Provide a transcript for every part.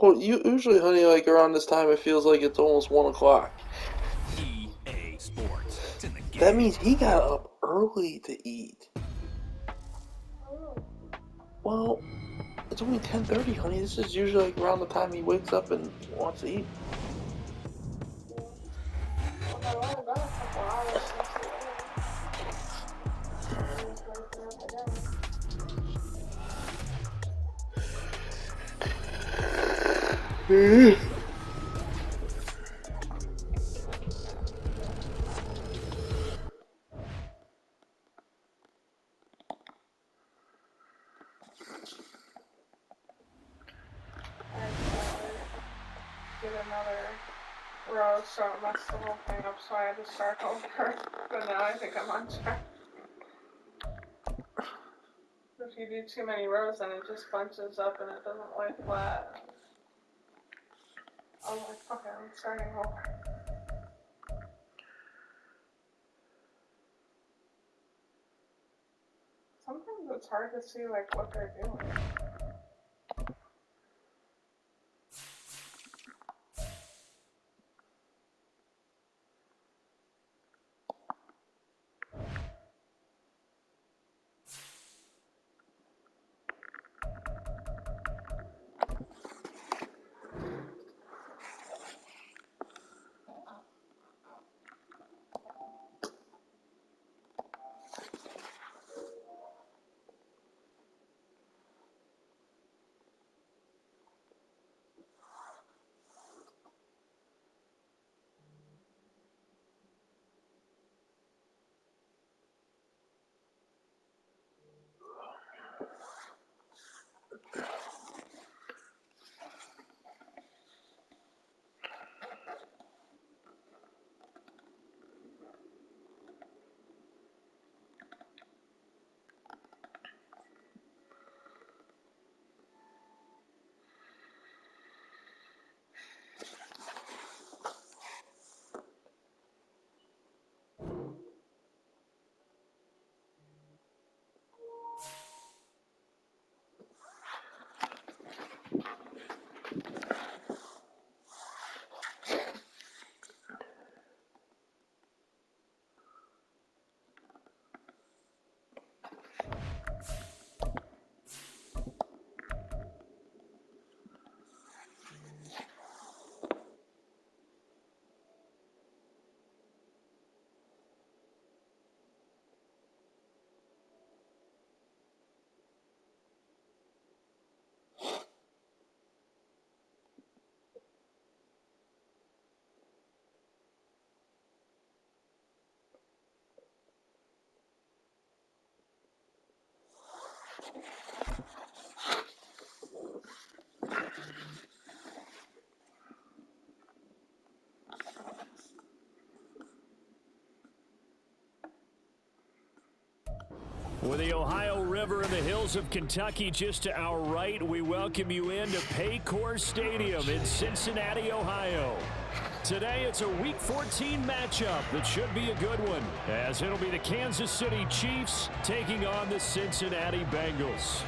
Well, usually, honey, like around this time, it feels like it's almost 1 o'clock. EA Sports. It's in the That game. means he got up early to eat. Well, it's only 10:30, honey. This is usually like around the time he wakes up and wants to eat. I've only been a couple hours since he ate. He's waking up again. I accidentally did another row, so it messed the whole thing up, so I had to start over. But now I think I'm on track. If you do too many rows, then it just bunches up and it doesn't lay flat. I was like, okay, I'm starting over. Sometimes it's hard to see like what they're doing. With the Ohio River and the hills of Kentucky just to our right, we welcome you into Paycor Stadium in Cincinnati, Ohio. Today, it's a Week 14 matchup that should be a good one, as it'll be the Kansas City Chiefs taking on the Cincinnati Bengals.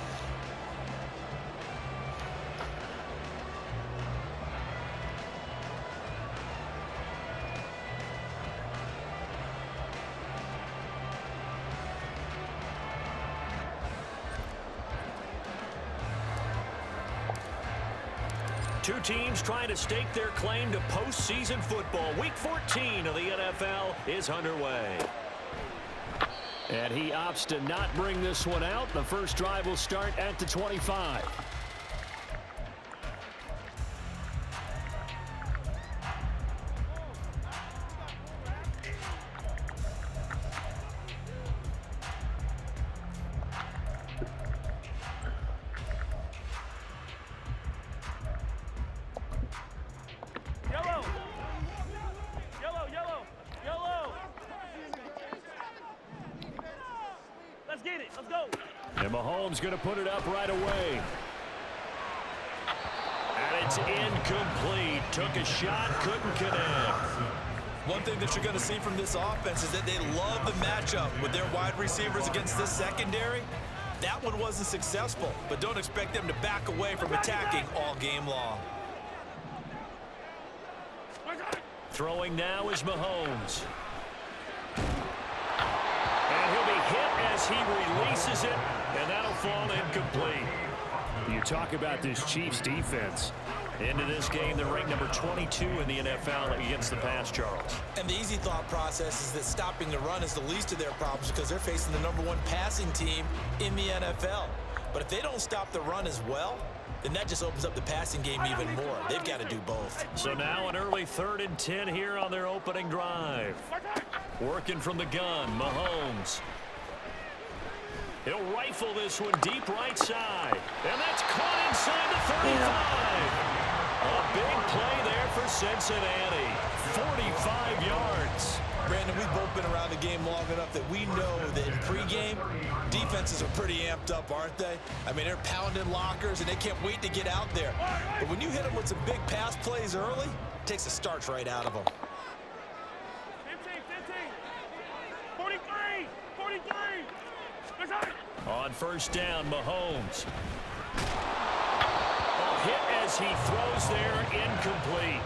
Two teams trying to stake their claim to postseason football. Week 14 of the NFL is underway. And he opts to not bring this one out. The first drive will start at the 25. And Mahomes going to put it up right away. And it's incomplete. Took a shot, couldn't connect. One thing that you're going to see from this offense is that they love the matchup with their wide receivers against this secondary. That one wasn't successful, but don't expect them to back away from attacking all game long. Throwing now is Mahomes. And he'll be hit as he releases it, and that'll fall incomplete. You talk about this Chiefs defense. Into this game, they're ranked number 22 in the NFL against the pass, Charles. And the easy thought process is that stopping the run is the least of their problems because they're facing the #1 passing team in the NFL. But if they don't stop the run as well, then that just opens up the passing game even more. They've got to do both. So now an early 3rd and 10 here on their opening drive. Working from the gun, Mahomes. He'll rifle this one deep right side. And that's caught inside the 35. A big play there for Cincinnati. 45 yards. Brandon, we've both been around the game long enough that we know that in pregame, defenses are pretty amped up, aren't they? I mean, they're pounding lockers, and they can't wait to get out there. But when you hit them with some big pass plays early, it takes the starch right out of them. 15, 43, 43. On first down, Mahomes. Hit as he throws there, incomplete.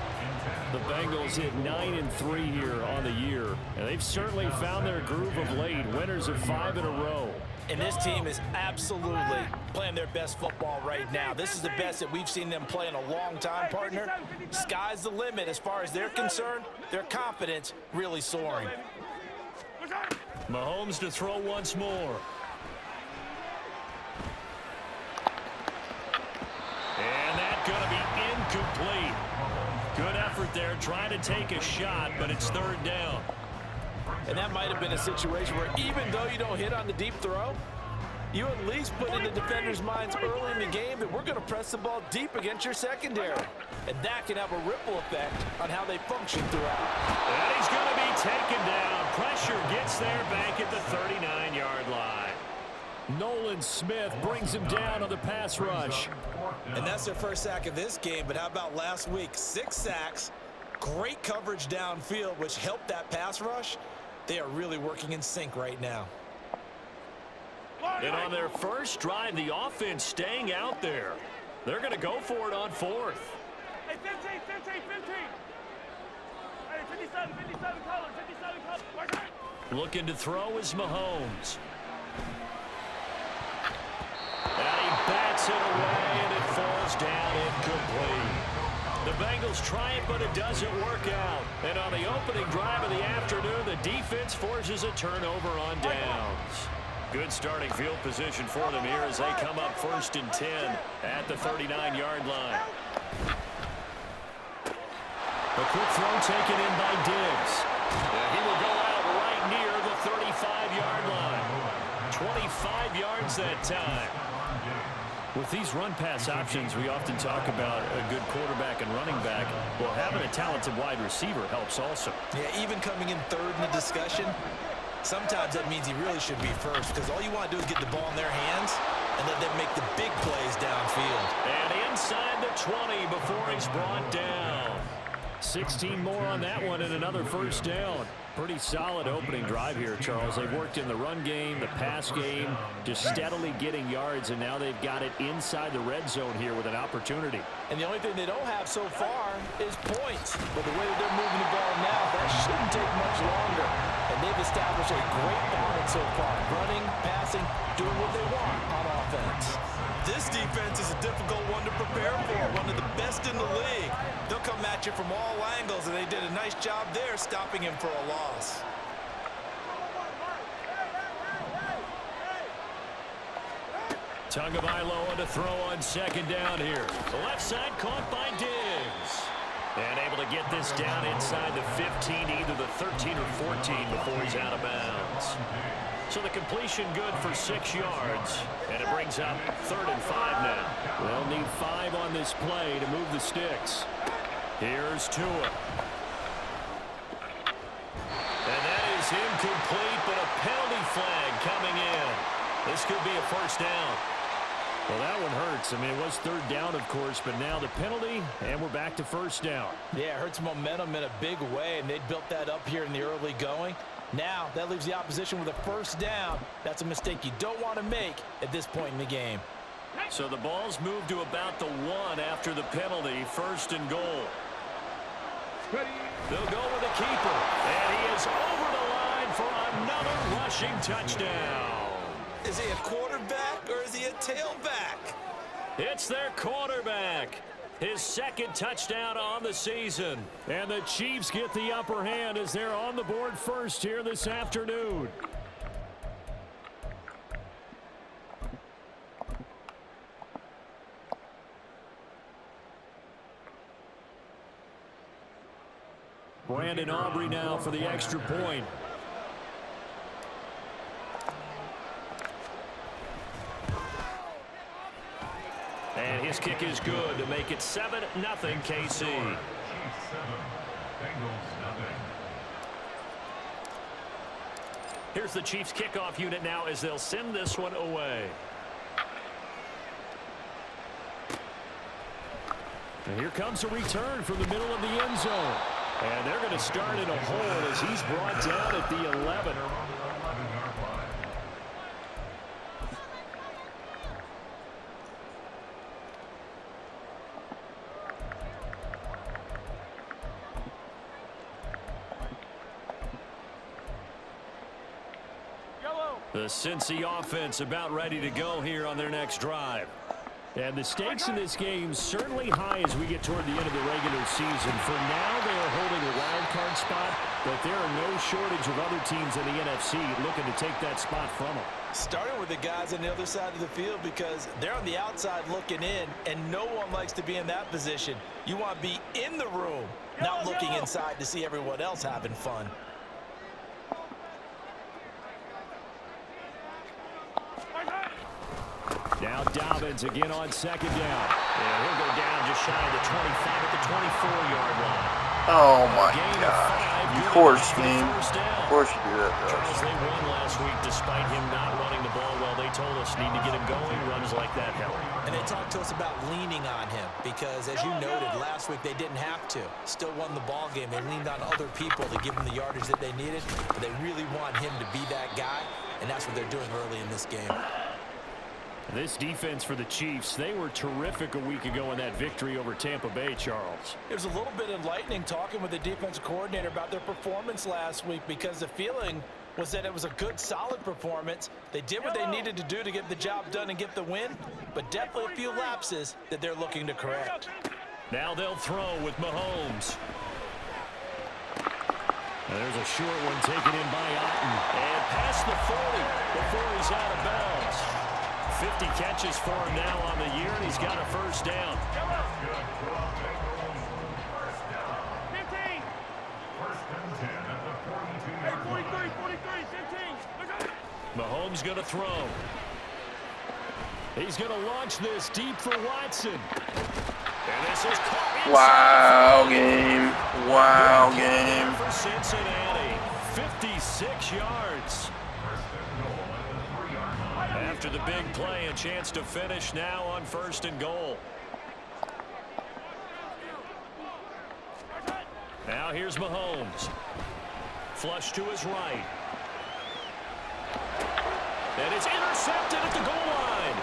The Bengals hit 9-3 here on the year, and they've certainly found their groove of late. Winners of 5 in a row. And this team is absolutely playing their best football right now. This is the best that we've seen them play in a long time, partner. Sky's the limit as far as they're concerned. Their confidence really soaring. Mahomes to throw once more. And that's going to be incomplete. Good effort there, trying to take a shot, but it's 3rd down. And that might have been a situation where even though you don't hit on the deep throw, you at least put in the defenders' minds early in the game that we're going to press the ball deep against your secondary. And that can have a ripple effect on how they function throughout. And he's going to be taken down. Pressure gets there back at the 39-yard line. Nolan Smith brings him down on the pass rush. And that's their first sack of this game, but how about last week? 6 sacks, great coverage downfield, which helped that pass rush. They are really working in sync right now. And on their first drive, the offense staying out there. They're going to go for it on 4th. Hey, 15, 15, 15. Hey, 57, 57 color, 57 color. Looking to throw is Mahomes. And he bats it away, and it falls down incomplete. The Bengals try it, but it doesn't work out. And on the opening drive of the afternoon, the defense forces a turnover on downs. Good starting field position for them here as they come up 1st and 10 at the 39-yard line. A quick throw taken in by Diggs. And he will go out right near the 35-yard line. 25 yards that time. With these run-pass options, we often talk about a good quarterback and running back. Well, having a talented wide receiver helps also. Yeah, even coming in 3rd in the discussion, sometimes that means he really should be first because all you want to do is get the ball in their hands and let them make the big plays downfield. And inside the 20 before he's brought down. 16 more on that one and another first down. Pretty solid opening drive here, Charles. They've worked in the run game, the pass game, just steadily getting yards, and now they've got it inside the red zone here with an opportunity. And the only thing they don't have so far is points. But the way that they're moving the ball now, that shouldn't take much longer. And they've established a great balance so far. Running, passing, doing what they want on offense. This defense is a difficult one to prepare for, one of the best in the league. They'll come at you from all angles, and they did a nice job there stopping him for a loss. Tagovailoa to throw on 2nd down here. The left side caught by Diggs. And able to get this down inside the 15, either the 13 or 14 before he's out of bounds. So the completion good for 6 yards, and it brings up 3rd and 5 now. They'll need 5 on this play to move the sticks. Here's Tua. And that is incomplete, but a penalty flag coming in. This could be a first down. Well, that one hurts. I mean, it was 3rd down, of course, but now the penalty, and we're back to first down. Yeah, it hurts momentum in a big way, and they built that up here in the early going. Now that leaves the opposition with a first down. That's a mistake you don't want to make at this point in the game. So the ball's moved to about the 1 after the penalty, 1st and goal. They'll go with the keeper, and he is over the line for another rushing touchdown. Is he a quarterback or is he a tailback? It's their quarterback. His 2nd touchdown on the season. And the Chiefs get the upper hand as they're on the board first here this afternoon. Brandon Aubrey now for the extra point. And his kick is good to make it 7-0 KC. Here's the Chiefs kickoff unit now as they'll send this one away. And here comes a return from the middle of the end zone. And they're going to start in a hole as he's brought down at the 11. The Cincy offense about ready to go here on their next drive. And the stakes in this game certainly high as we get toward the end of the regular season. For now, they are holding a wild card spot, but there are no shortage of other teams in the NFC looking to take that spot from them. Starting with the guys on the other side of the field because they're on the outside looking in, and no one likes to be in that position. You want to be in the room, not looking inside to see everyone else having fun. Now Dobbins again on 2nd down. And he'll go down just shy of the 25 at the 24-yard line. Oh my God. Of course, team. Of course you do that, Charles, Josh. they won last week despite him not running the ball well. They told us need to get him going. Runs like that help. And they talked to us about leaning on him because, as you noted, last week they didn't have to. Still won the ball game. They leaned on other people to give them the yardage that they needed. But they really want him to be that guy, and that's what they're doing early in this game. This defense for the Chiefs, they were terrific a week ago in that victory over Tampa Bay, Charles. It was a little bit enlightening talking with the defensive coordinator about their performance last week because the feeling was that it was a good, solid performance. They did what they needed to do to get the job done and get the win, but definitely a few lapses that they're looking to correct. Now they'll throw with Mahomes. And there's a short one taken in by Otten. And past the 40 before he's out of bounds. 50 catches for him now on the year, and he's got a first down. 15. First and 10 at the 42. 43, 15. Mahomes going to throw. He's going to launch this deep for Watson. And this is caught Wow, game. Wow, game. for Cincinnati. 56 yards. After the big play, a chance to finish now on 1st and goal. Now here's Mahomes. Flush to his right. And it's intercepted at the goal line.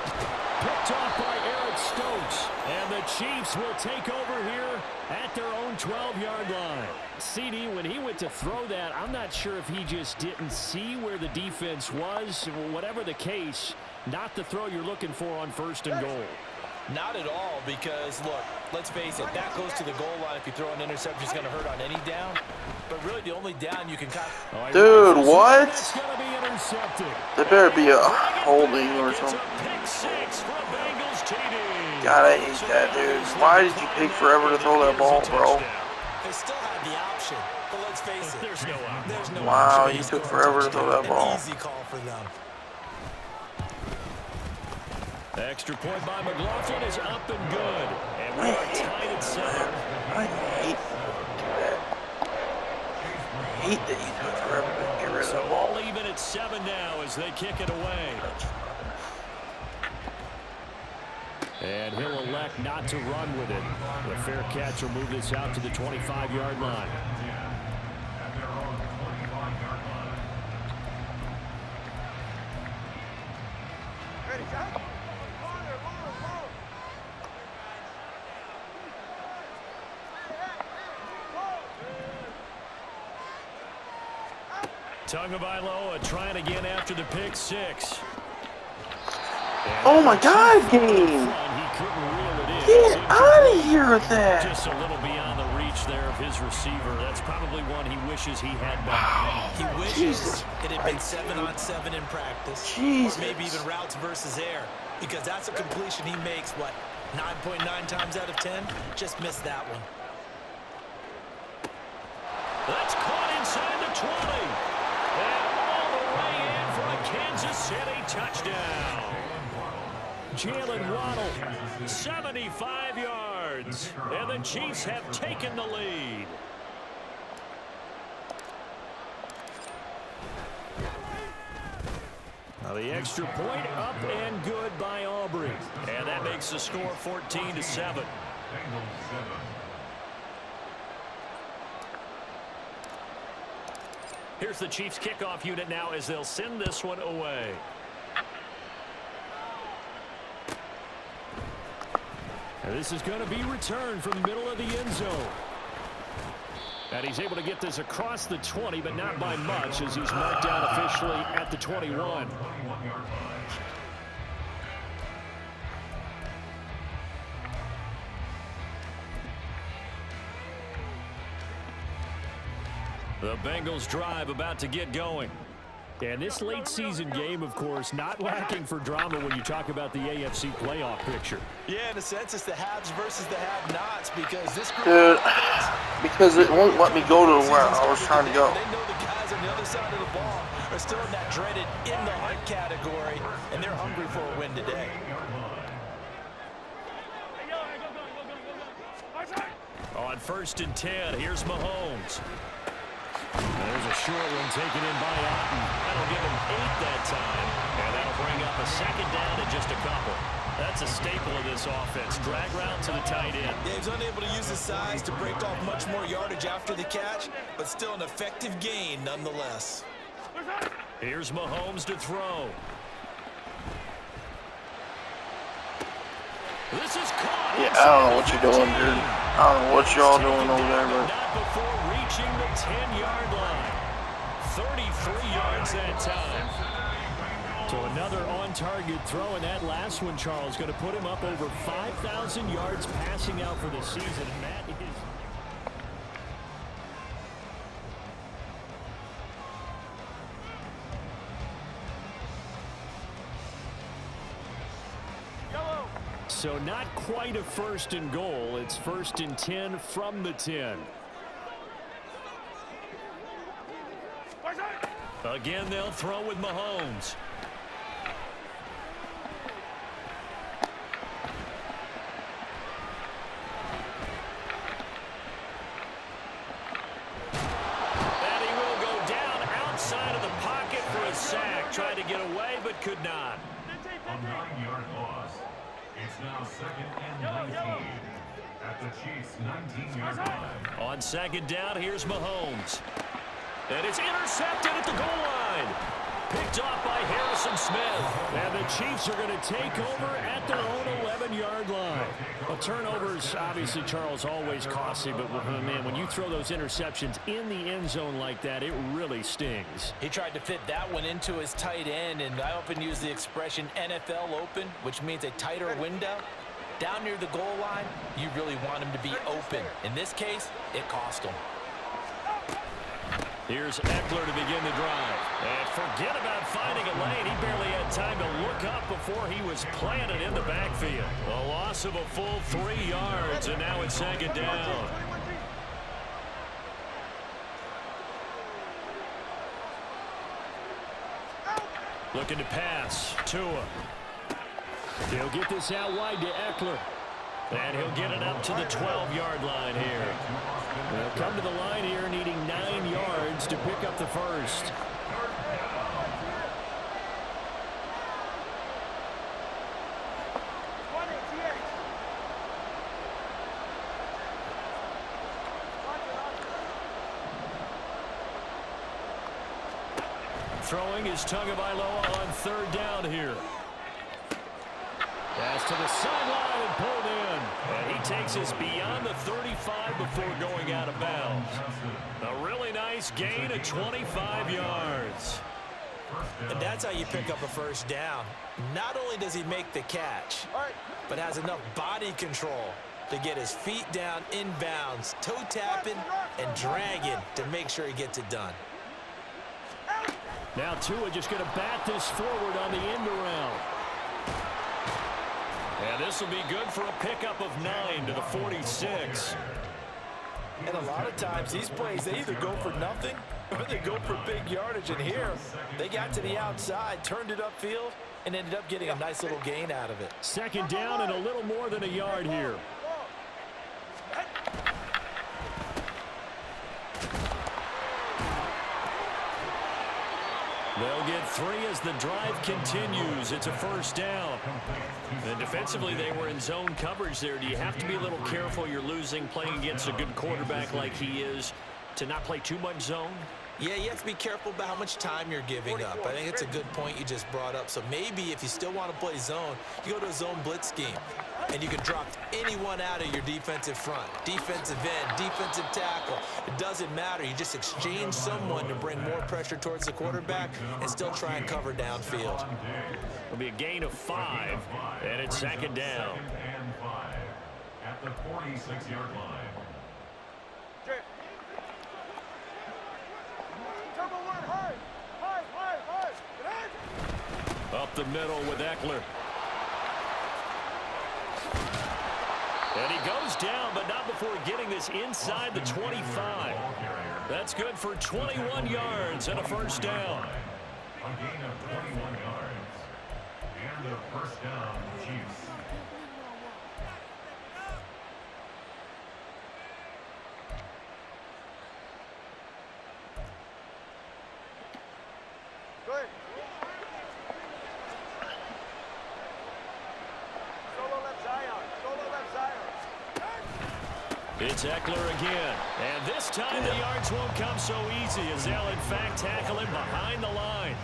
Picked off by Eric Stokes. And the Chiefs will take over here at their own 12-yard line. CD, when he went to throw that, I'm not sure if he just didn't see where the defense was. Whatever the case, not the throw you're looking for on 1st and goal. Not at all because, look, let's face it, that goes to the goal line. If you throw an interception, it's going to hurt on any down. But really, the only down you can kind of... Dude, what? That's going to be intercepted. There better be a holding or something. Pick 6 from Bengals TD. God, I hate that, dude. Why did you take forever to throw that ball, bro? They still had the option, but let's face it. There's no option. There's no Wow, option. you Just took go for a forever to throw that touchdown. ball. An easy call for them. Extra point by McLaughlin is up and good. And we are tied at 7. I hate that. I hate that you took forever to get rid of So that ball. all even at 7 now as they kick it away. And he'll elect not to run with it. The fair catch will move this out to the 25-yard line. Tagovailoa trying again after the pick six. Oh my God, game! Get out of here with that! Just a little beyond the reach there of his receiver. That's probably one he wishes he had back. He wishes it had been 7-on-7 in practice. Jesus. Or maybe even routes versus air. Because that's a completion he makes, what, 9.9 times out of 10? Just missed that one. That's caught inside the 20. And all the way in for a Kansas City touchdown. Jalen Waddle, 75 yards. And the Chiefs have taken the lead. Now the extra point up and good by Aubrey. And that makes the score 14-7. Here's the Chiefs kickoff unit now as they'll send this one away. And this is going to be returned from the middle of the end zone. And he's able to get this across the 20, but not by much as he's marked down officially at the 21. The Bengals drive about to get going. And this late season game, of course, not lacking for drama when you talk about the AFC playoff picture. Yeah, in a sense, it's the haves versus the have-nots because this group... Dude, because it won't let me go to where I was trying to go. They know the guys on the other side of the ball are still in that dreaded in the hunt category, and they're hungry for a win today. On 1st and 10, here's Mahomes. There's a short one taken in by Otten. That'll give him 8 that time. And that'll bring up a second down and just a couple. That's a staple of this offense. Drag route to the tight end. Yeah, he's unable to use his size to break off much more yardage after the catch, but still an effective gain nonetheless. Here's Mahomes to throw. This is caught. Yeah, I don't know what you're doing, dude. I don't know what y'all doing over there, but... Not before reaching the 10-yard line. 33 yards that time. So another on-target throw, and that last one, Charles, going to put him up over 5,000 yards passing out for the season. And that is... So not quite a 1st and goal. It's 1st and 10 from the 10. Again, they'll throw with Mahomes. And he will go down outside of the pocket for a sack. Tried to get away, but could not. A 9-yard loss. It's now 2nd and 19 at the Chiefs' 19-yard line. On 2nd down, here's Mahomes. And it's intercepted at the goal line. Picked off by Harrison Smith. And the Chiefs are going to take over at their own 11-yard line. Well, turnovers, obviously, Charles, always costly. But, man, when you throw those interceptions in the end zone like that, it really stings. He tried to fit that one into his tight end, and I often use the expression NFL open, which means a tighter window. Down near the goal line, you really want him to be open. In this case, it cost him. Here's Eckler to begin the drive. And forget about finding a lane. He barely had time to look up before he was planted in the backfield. A loss of a full 3 yards, and now it's 2nd down. Looking to pass. Tua. He'll get this out wide to Eckler. And he'll get it up to the 12-yard line here. They'll come to the line here needing 9 yards to pick up the first. Throwing is Tagovailoa on 3rd down here. Pass to the sideline and pulled in. And he takes takes us beyond the 35 before going out of bounds. A really nice gain of 25 yards. And that's how you pick up a first down. Not only does he make the catch, but has enough body control to get his feet down inbounds, toe tapping and dragging to make sure he gets it done. Now Tua just going to bat this forward on the end around. And this will be good for a pickup of 9 to the 46. And a lot of times these plays, they either go for nothing or they go for big yardage. And here, they got to the outside, turned it upfield, and ended up getting a nice little gain out of it. Second down and a little more than a yard here. They'll get 3 as the drive continues. It's a first down. And defensively, they were in zone coverage there. Do you have to be a little careful? You're losing playing against a good quarterback like he is to not play too much zone? Yeah, you have to be careful about how much time you're giving up. I think it's a good point you just brought up. So maybe if you still want to play zone, you go to a zone blitz scheme. And you can drop anyone out of your defensive front. Defensive end, defensive tackle. It doesn't matter. You just exchange someone to bring more pressure towards the quarterback and still try and cover downfield. It'll be a gain of 5, and it's second down. Second and 5 at the 46-yard line. Up the middle with Eckler. And he goes down, but not before getting this inside the 25. That's good for 21 yards and a first down. A gain of 21 yards. And a first down, Chiefs. It's Eckler again. And this time the yards won't come so easy as they'll in fact tackle him behind the line.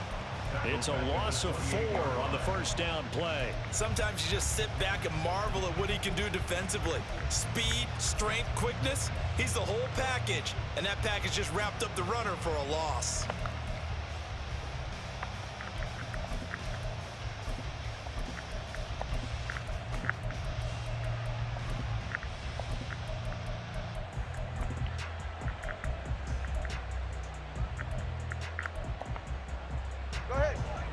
It's a loss of 4 on the first down play. Sometimes you just sit back and marvel at what he can do defensively. Speed, strength, quickness, he's the whole package. And that package just wrapped up the runner for a loss.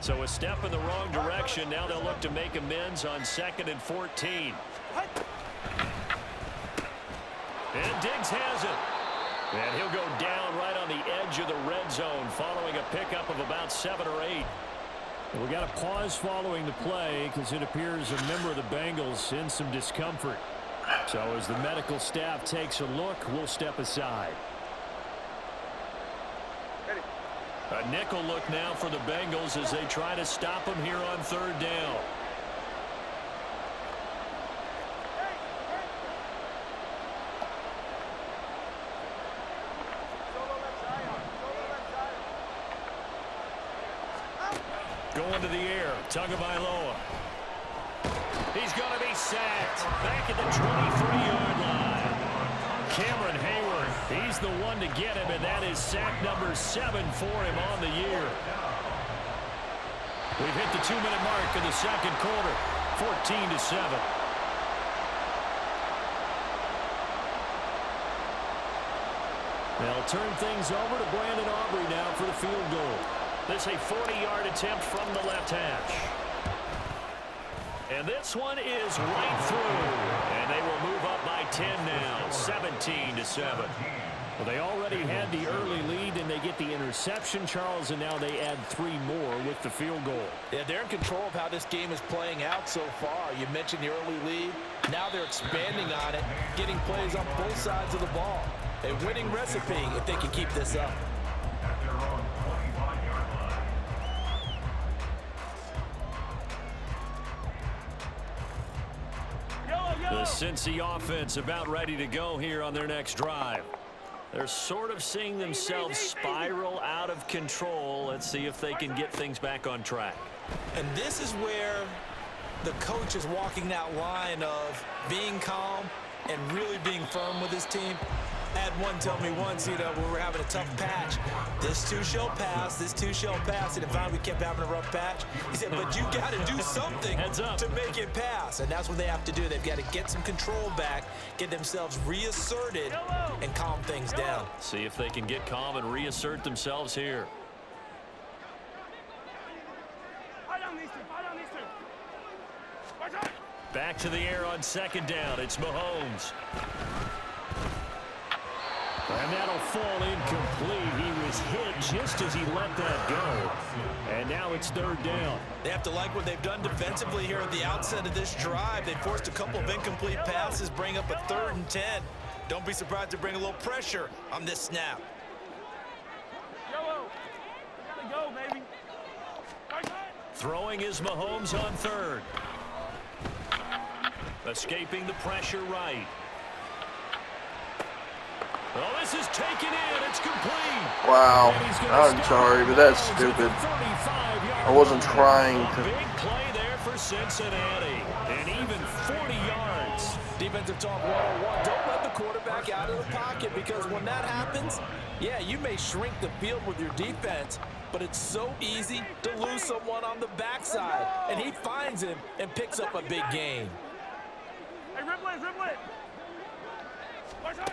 So a step in the wrong direction. Now they'll look to make amends on 2nd and 14. And Diggs has it. And he'll go down right on the edge of the red zone following a pickup of about 7 or 8. We got a pause following the play because it appears a member of the Bengals in some discomfort. So as the medical staff takes a look, we'll step aside. A nickel look now for the Bengals as they try to stop him here on 3rd down. Going to the air, Tagovailoa. He's going to be sacked back at the 23-yard line. Cameron Hayward, he's the one to get him, and that is sack number 7 for him on the year. We've hit the 2-minute mark in the second quarter, 14-7. They'll turn things over to Brandon Aubrey now for the field goal. This a 40-yard attempt from the left hash. And this one is right through. And they will move up by 10 now, 17-7. Well, they already had the early lead, and they get the interception, Charles, and now they add 3 more with the field goal. Yeah, they're in control of how this game is playing out so far. You mentioned the early lead. Now they're expanding on it, getting plays on both sides of the ball. A winning recipe if they can keep this up. At their own 25-yard line. The Cincy offense about ready to go here on their next drive. They're sort of seeing themselves spiral out of control. Let's see if they can get things back on track. And this is where the coach is walking that line of being calm and really being firm with his team. I had one tell me once, when we were having a tough patch, this too shall pass, this too shall pass. And finally we kept having a rough patch. He said, but you got to do something to make it pass. And that's what they have to do. They've got to get some control back, get themselves reasserted, and calm things down. See if they can get calm and reassert themselves here. Back to the air on second down. It's Mahomes. And that'll fall incomplete. He was hit just as he let that go. And now it's third down. They have to like what they've done defensively here at the outset of this drive. They forced a couple of incomplete passes, bring up a 3rd and 10. Don't be surprised to bring a little pressure on this snap. Go, baby. Throwing is Mahomes on third. Escaping the pressure right. Oh, this is taken in. It's complete. Wow. I'm sorry, but that's stupid. I wasn't trying to. Big play there for Cincinnati. And even 40 yards. Defensive talk 101. Don't let the quarterback out of the pocket, because when that happens, yeah, you may shrink the field with your defense, but it's so easy to lose someone on the backside. And he finds him and picks up a big gain. Hey, rip it.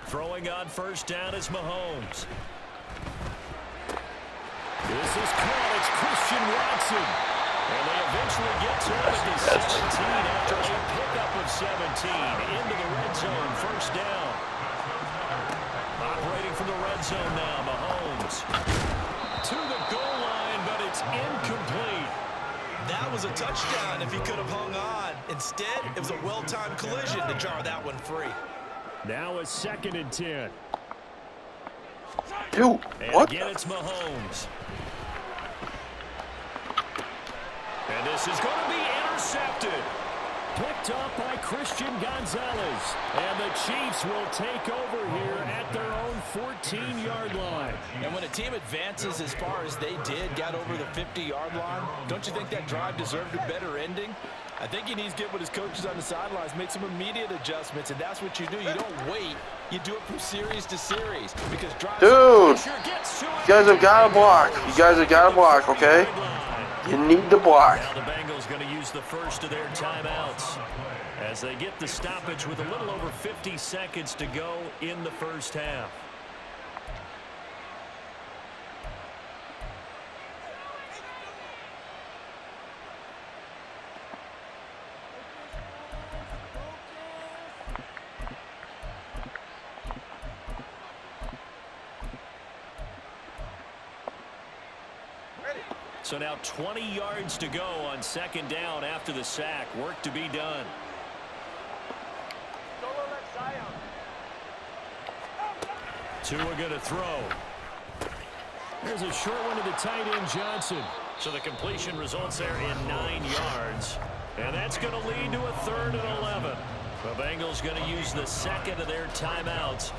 Throwing on first down is Mahomes. This is caught. It's Christian Watson. And they eventually get to it at the 17 after a pickup of 17 into the red zone. First down. Operating from the red zone now, Mahomes. To the goal line, but it's incomplete. That was a touchdown if he could have hung on. Instead, it was a well-timed collision to jar that one free. Now a 2nd and 10. Dude, and what? Again, it's Mahomes. And this is going to be intercepted. Picked up by Christian Gonzalez. And the Chiefs will take over here at their own 14-yard line. And when a team advances as far as they did, got over the 50-yard line, don't you think that drive deserved a better ending? I think he needs to get with his coaches on the sidelines, make some immediate adjustments, and that's what you do. You don't wait. You do it from series to series. Because drives. Dude, you guys have got to block. You guys have got to block, okay? You need to block. Now the Bengals going to use the first of their timeouts as they get the stoppage with a little over 50 seconds to go in the first half. So now 20 yards to go on second down after the sack. Work to be done. Tua going to throw. There's a short one to the tight end, Johnson. So the completion results there in 9 yards. And that's going to lead to a 3rd and 11. The Bengals going to use the second of their timeouts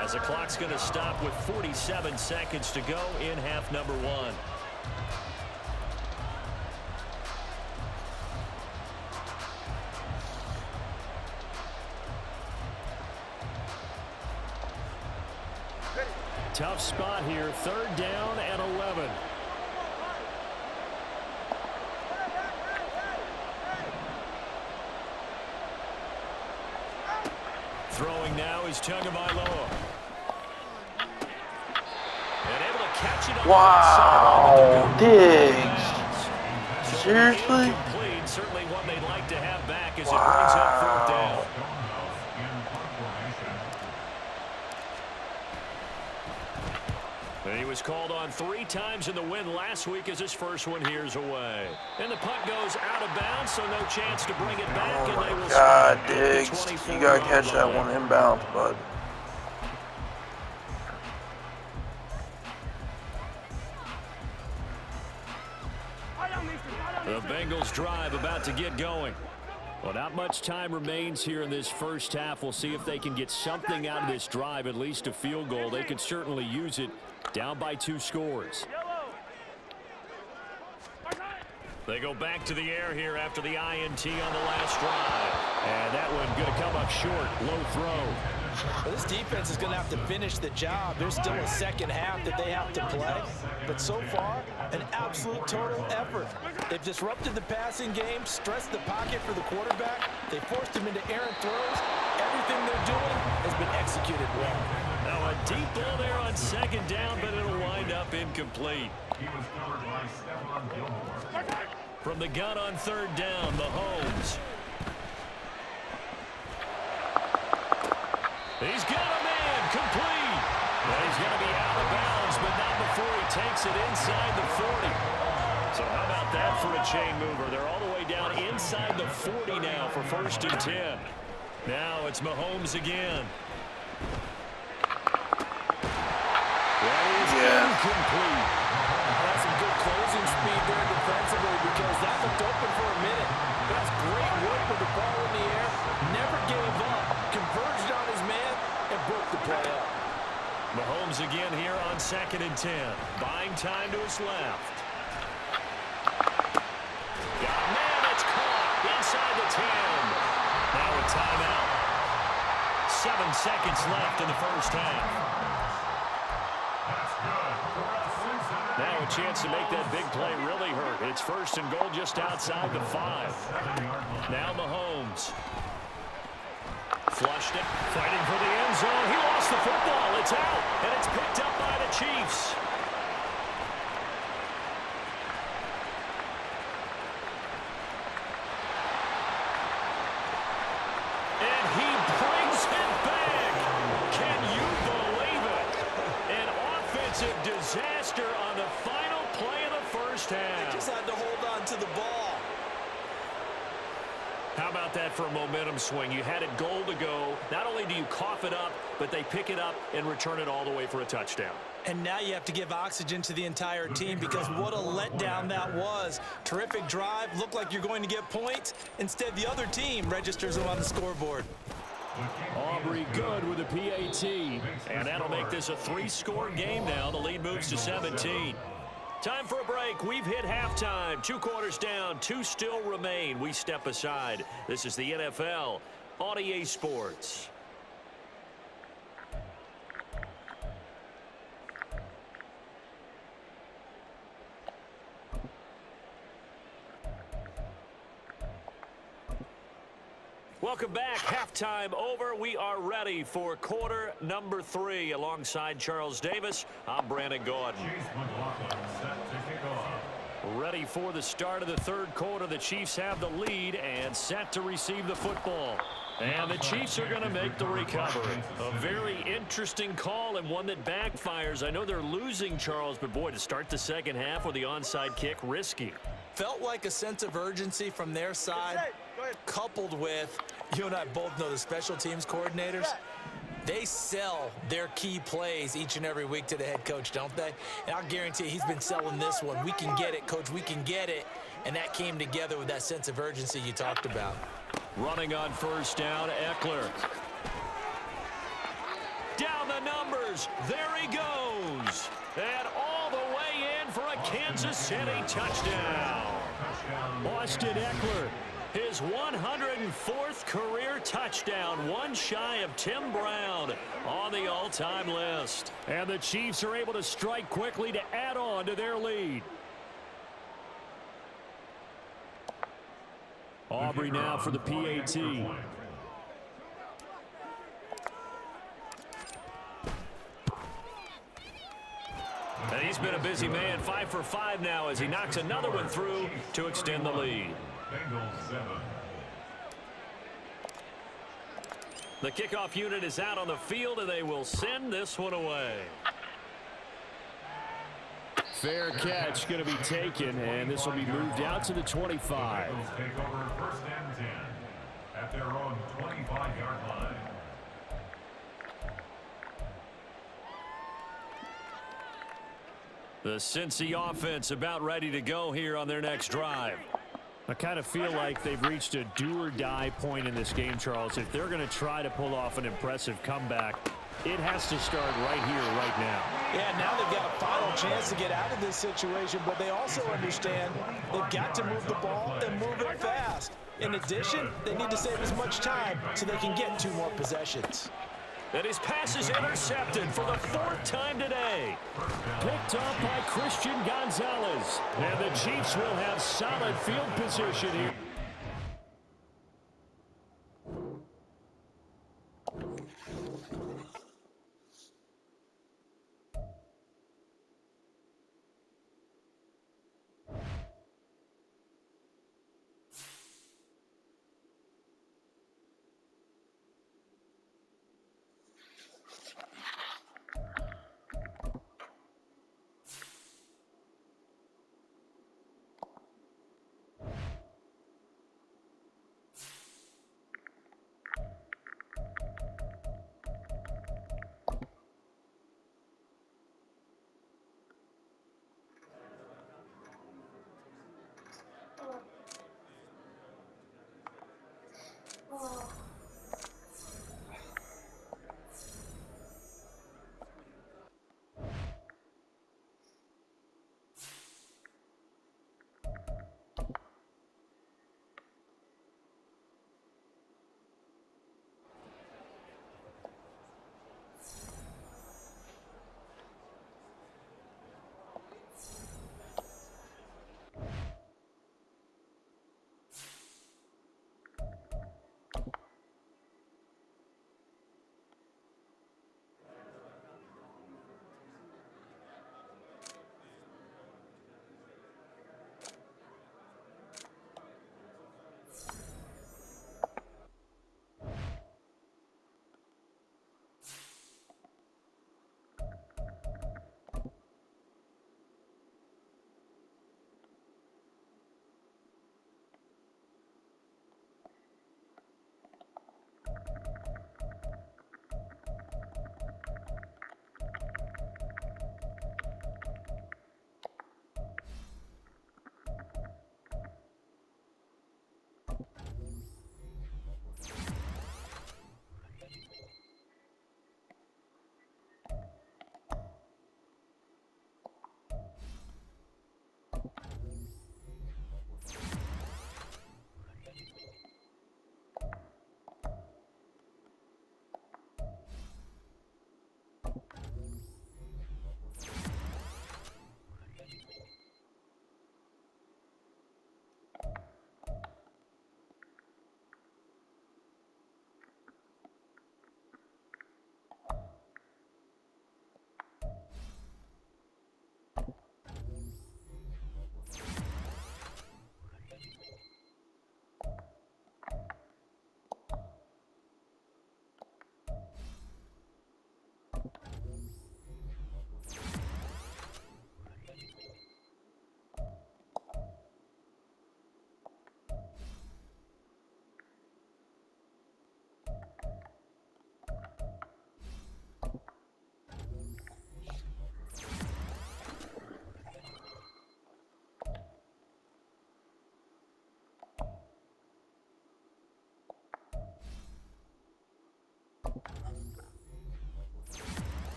as the clock's going to stop with 47 seconds to go in half number 1. Tough spot here. 3rd down and 11. Throwing now is Tagovailoa. And able to catch it on wow, Diggs. So Seriously? Incomplete. Certainly one they'd like to have back as it brings up 4th down. And he was called on 3 times in the win last week as his first one here's away. And the punt goes out of bounds, so no chance to bring it back. Oh my God, Diggs. You got to catch that one inbound, bud. The Bengals drive about to get going. Well, not much time remains here in this first half. We'll see if they can get something out of this drive, at least a field goal. They could certainly use it. Down by 2 scores. They go back to the air here after the INT on the last drive. And that one going to come up short. Low throw. Well, this defense is going to have to finish the job. There's still a second half that they have to play. But so far, an absolute total effort. They've disrupted the passing game, stressed the pocket for the quarterback. They forced him into errant throws. Everything they're doing has been executed well. Now a deep ball there on second down, but it'll wind up incomplete. He was covered by Stephon Gilmore. From the gun on third down, Mahomes. He's got a man, complete. Well, he's going to be out of bounds, but not before he takes it inside the 40. So how about that for a chain mover? They're all the way down inside the 40 now for 1st and 10. Now it's Mahomes again. That is incomplete. That's some good closing speed there defensively because that looked open for a minute. That's great work with the ball in the air. Never gave up. Converged on his man and broke the play up. Mahomes again here on 2nd and 10. Buying time to his left. Got a man that's caught inside the 10. Now a timeout. 7 seconds left in the first half. Now a chance to make that big play really hurt. It's 1st and goal just outside the 5. Now Mahomes. Flushed it. Fighting for the end zone. He lost the football. It's out. And it's picked up by the Chiefs. And he brings it back. Can you believe it? An offensive disaster on the final play of the first half. Just had to hold on to the ball. How about that for a momentum swing? You had it goal to go. Not only do you cough it up, but they pick it up and return it all the way for a touchdown. And now you have to give oxygen to the entire team because what a letdown that was. Terrific drive. Looked like you're going to get points. Instead, the other team registers them on the scoreboard. Aubrey good with a PAT. And that'll make this a 3-score game now. The lead moves to 17. Time for a break. We've hit halftime. 2 quarters down. 2 still remain. We step aside. This is the NFL on EA Sports. Welcome back. Halftime over. We are ready for quarter number 3. Alongside Charles Davis, I'm Brandon Gordon. Ready for the start of the 3rd quarter. The Chiefs have the lead and set to receive the football. And the Chiefs are going to make the recovery. A very interesting call and one that backfires. I know they're losing, Charles, but boy, to start the second half with the onside kick, risky. Felt like a sense of urgency from their side, coupled with, you and I both know the special teams coordinators, they sell their key plays each and every week to the head coach, don't they? And I'll guarantee you he's been selling this one. We can get it, coach, we can get it. And that came together with that sense of urgency you talked about. Running on first down, Eckler. Down the numbers. There he goes. And all the way in for a Kansas City touchdown. Austin Eckler, his 104th career touchdown, one shy of Tim Brown on the all-time list. And the Chiefs are able to strike quickly to add on to their lead. Aubrey now for the PAT. And he's been a busy man, 5 for 5 now as he knocks another one through to extend the lead. The kickoff unit is out on the field, and they will send this one away. Fair catch going to be taken, and this will be moved out to the 25. Take over 1st and 10 at their own 25-yard line. The Cincy offense about ready to go here on their next drive. I kind of feel like they've reached a do-or-die point in this game, Charles. If they're going to try to pull off an impressive comeback, It has to start right here, right now. Yeah, now they've got a final chance to get out of this situation, but they also understand they've got to move the ball and move it fast. In addition, they need to save as much time so they can get 2 more possessions. And his pass is intercepted for the 4th time today. Picked off by Christian Gonzalez. And the Chiefs will have solid field position here.